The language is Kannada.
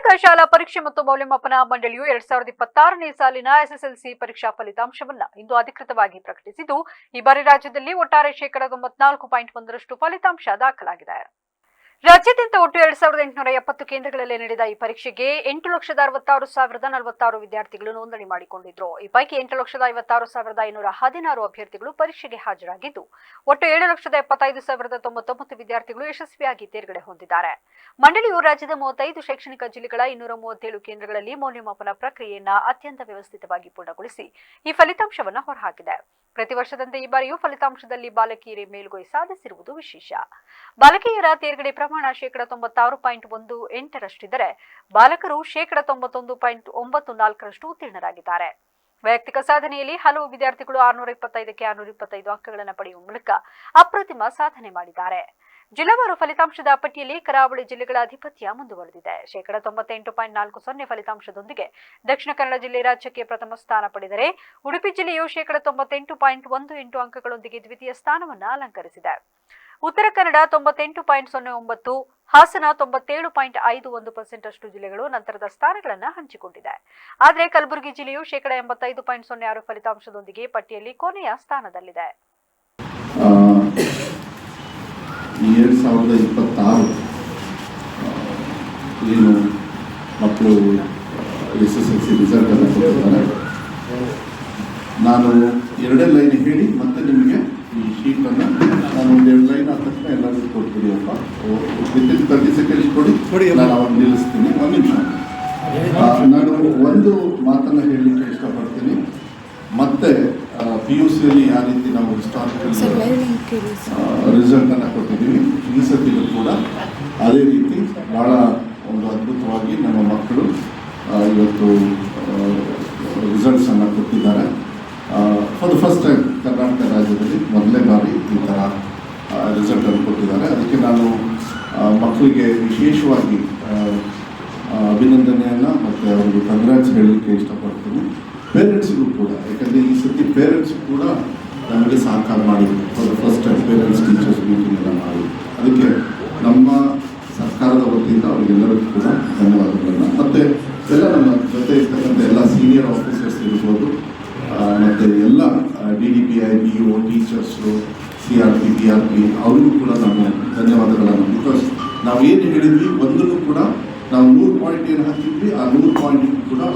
ಕರ್ನಾಟಕ ಶಾಲಾ ಪರೀಕ್ಷೆ ಮತ್ತು ಮೌಲ್ಯಮಾಪನ ಮಂಡಳಿಯು 2026ನೇ ಸಾಲಿನ ಎಸ್ಎಸ್ಎಲ್ಸಿ ಪರೀಕ್ಷಾ ಫಲಿತಾಂಶವನ್ನು ಇಂದು ಅಧಿಕೃತವಾಗಿ ಪ್ರಕಟಿಸಿದ್ದು, ಈ ಬಾರಿ ರಾಜ್ಯದಲ್ಲಿ ಒಟ್ಟಾರೆ 94.1% ಫಲಿತಾಂಶ ದಾಖಲಾಗಿದೆ. ರಾಜ್ಯಾದ್ಯಂತ ಒಟ್ಟು 2870 ಕೇಂದ್ರಗಳಲ್ಲಿ ನಡೆದ ಈ ಪರೀಕ್ಷೆಗೆ 8,66,046 ವಿದ್ಯಾರ್ಥಿಗಳು ನೋಂದಣಿ ಮಾಡಿಕೊಂಡಿದ್ರು. ಈ ಪೈಕಿ 8,56,516 ಅಭ್ಯರ್ಥಿಗಳು ಪರೀಕ್ಷೆಗೆ ಹಾಜರಾಗಿದ್ದು, ಒಟ್ಟು 7,75,099 ವಿದ್ಯಾರ್ಥಿಗಳು ಯಶಸ್ವಿಯಾಗಿ ತೇರ್ಗಡೆ ಹೊಂದಿದ್ದಾರೆ. ಮಂಡಳಿಯು ರಾಜ್ಯದ 35 ಶೈಕ್ಷಣಿಕ ಜಿಲ್ಲೆಗಳ 237 ಕೇಂದ್ರಗಳಲ್ಲಿ ಮೌಲ್ಯಮಾಪನ ಪ್ರಕ್ರಿಯೆಯನ್ನ ಅತ್ಯಂತ ವ್ಯವಸ್ಥಿತವಾಗಿ ಪೂರ್ಣಗೊಳಿಸಿ ಈ ಫಲಿತಾಂಶವನ್ನು ಹೊರಹಾಕಿದೆ. ಪ್ರತಿ ವರ್ಷದಂತೆ ಈ ಬಾರಿಯೂ ಫಲಿತಾಂಶದಲ್ಲಿ ಬಾಲಕಿಯರೇ ಮೇಲುಗೈ ಸಾಧಿಸಿರುವುದು ವಿಶೇಷ. ಬಾಲಕಿಯರ ತೇರ್ಗಡೆ ಪ್ರಮಾಣ 96.18% ಬಾಲಕರು 91.94% ಉತ್ತೀರ್ಣರಾಗಿದ್ದಾರೆ. ವೈಯಕ್ತಿಕ ಸಾಧನೆಯಲ್ಲಿ ಹಲವು ವಿದ್ಯಾರ್ಥಿಗಳು 625ಕ್ಕೆ 625 ಅಂಕಗಳನ್ನು ಪಡೆಯುವ ಮೂಲಕ ಅಪ್ರತಿಮ ಸಾಧನೆ ಮಾಡಿದ್ದಾರೆ. ಜಿಲ್ಲಾವಾರು ಫಲಿತಾಂಶದ ಪಟ್ಟಿಯಲ್ಲಿ ಕರಾವಳಿ ಜಿಲ್ಲೆಗಳ ಆಧಿಪತ್ಯ ಮುಂದುವರೆದಿದೆ. 98.40% ಫಲಿತಾಂಶದೊಂದಿಗೆ ದಕ್ಷಿಣ ಕನ್ನಡ ಜಿಲ್ಲೆ ರಾಜ್ಯಕ್ಕೆ ಪ್ರಥಮ ಸ್ಥಾನ ಪಡೆದರೆ, ಉಡುಪಿ ಜಿಲ್ಲೆಯು 98.18 ಅಂಕಗಳೊಂದಿಗೆ ದ್ವಿತೀಯ ಸ್ಥಾನವನ್ನು ಅಲಂಕರಿಸಿದೆ. ಉತ್ತರ ಕನ್ನಡ 98.09, ಹಾಸನ 97.51% ಅಷ್ಟು ಜಿಲ್ಲೆಗಳು ನಂತರದ ಸ್ಥಾನಗಳನ್ನು ಹಂಚಿಕೊಂಡಿದೆ. ಆದರೆ ಕಲಬುರಗಿ ಜಿಲ್ಲೆಯು 85.06 ಫಲಿತಾಂಶದೊಂದಿಗೆ ಪಟ್ಟಿಯಲ್ಲಿ ಕೊನೆಯ ಸ್ಥಾನದಲ್ಲಿದೆ. 2026 ಏನು ಮಕ್ಕಳು SSLC ರಿಸಲ್ಟ್ ಅನ್ನು ಕೊಟ್ಟಿದ್ದಾರೆ. ನಾನು ಎರಡೇ ಲೈನ್ ಹೇಳಿ ಮತ್ತೆ ನಿಮಗೆ ಈ ಶೀಟನ್ನು ನಾನು ಒಂದು 2 ಲೈನ್ ಆದ ತಕ್ಷಣ ಎಲ್ಲರಿಗೂ ಕೊಡ್ತೀರಿಯಪ್ಪ. ವಿತಿನ್ 30 ಸೆಕೆಂಡ್ಸ್ ಕೊಡಿ, ನಾನು ಅವಾಗ ನಿಲ್ಲಿಸ್ತೀನಿ. ಒಂದು ನಿಮಿಷ. ನಾನು ಒಂದು ಮಾತನ್ನು ಹೇಳಲಿಕ್ಕೆ ಇಷ್ಟಪಡ್ತೀನಿ. ಮತ್ತೆ PUCಯಲ್ಲಿ ಯಾವ ರೀತಿ ನಾವು ಹಿಸ್ಟಾರಿಕಲ್ ರಿಸಲ್ಟನ್ನು ಕೊಟ್ಟಿದ್ದೀವಿ, ಈ ಸತಿಗೂ ಕೂಡ ಅದೇ ರೀತಿ ಭಾಳ ಒಂದು ಅದ್ಭುತವಾಗಿ ನಮ್ಮ ಮಕ್ಕಳು ಇವತ್ತು ರಿಸಲ್ಟ್ಸನ್ನು ಕೊಟ್ಟಿದ್ದಾರೆ. For the first time Karnataka ರಾಜ್ಯದಲ್ಲಿ ಮೊದಲನೇ ಬಾರಿ ಈ ಥರ ರಿಸಲ್ಟನ್ನು ಕೊಟ್ಟಿದ್ದಾರೆ. ಅದಕ್ಕೆ ನಾನು ಮಕ್ಕಳಿಗೆ ವಿಶೇಷವಾಗಿ ಅಭಿನಂದನೆಯನ್ನು ಮತ್ತು ಅವರಿಗೆ ಕಂಗ್ರಾಟ್ಸ್ ಹೇಳಲಿಕ್ಕೆ ಇಷ್ಟಪಡ್ತೀನಿ. ಪೇರೆಂಟ್ಸ್ಗೂ ಕೂಡ, ಯಾಕಂದರೆ ಈ ಸತಿ ಪೇರೆಂಟ್ಸ್ ಕೂಡ ನಮಗೆ ಸಹಕಾರ ಮಾಡಿದ್ರು. For the first time parents teachers meeting ಎಲ್ಲ ಮಾಡಿದ್ರು. ಅದಕ್ಕೆ ನಮ್ಮ ಸರ್ಕಾರದ ವತಿಯಿಂದ ಅವರಿಗೆಲ್ಲರಿಗೂ ಕೂಡ ಧನ್ಯವಾದಗಳನ್ನು. ಮತ್ತು ಎಲ್ಲ ನಮ್ಮ ಜೊತೆ ಇರ್ತಕ್ಕಂಥ ಎಲ್ಲ ಸೀನಿಯರ್ ಆಫೀಸರ್ಸ್ ಇರ್ಬೋದು, ಮತ್ತು ಎಲ್ಲ DDPI, BO, teachers, CRP, BRP ಅವರಿಗೂ ಕೂಡ ನಾವು ಧನ್ಯವಾದಗಳನ್ನು. ಬಿಕಾಸ್ ನಾವು ಏನು ಹೇಳಿದ್ವಿ ಒಂದನ್ನು ಕೂಡ ನಾವು 100 ಪಾಯಿಂಟ್ ಏನು ಹಾಕಿದ್ವಿ, ಆ 100 ಪಾಯಿಂಟ್ ಕೂಡ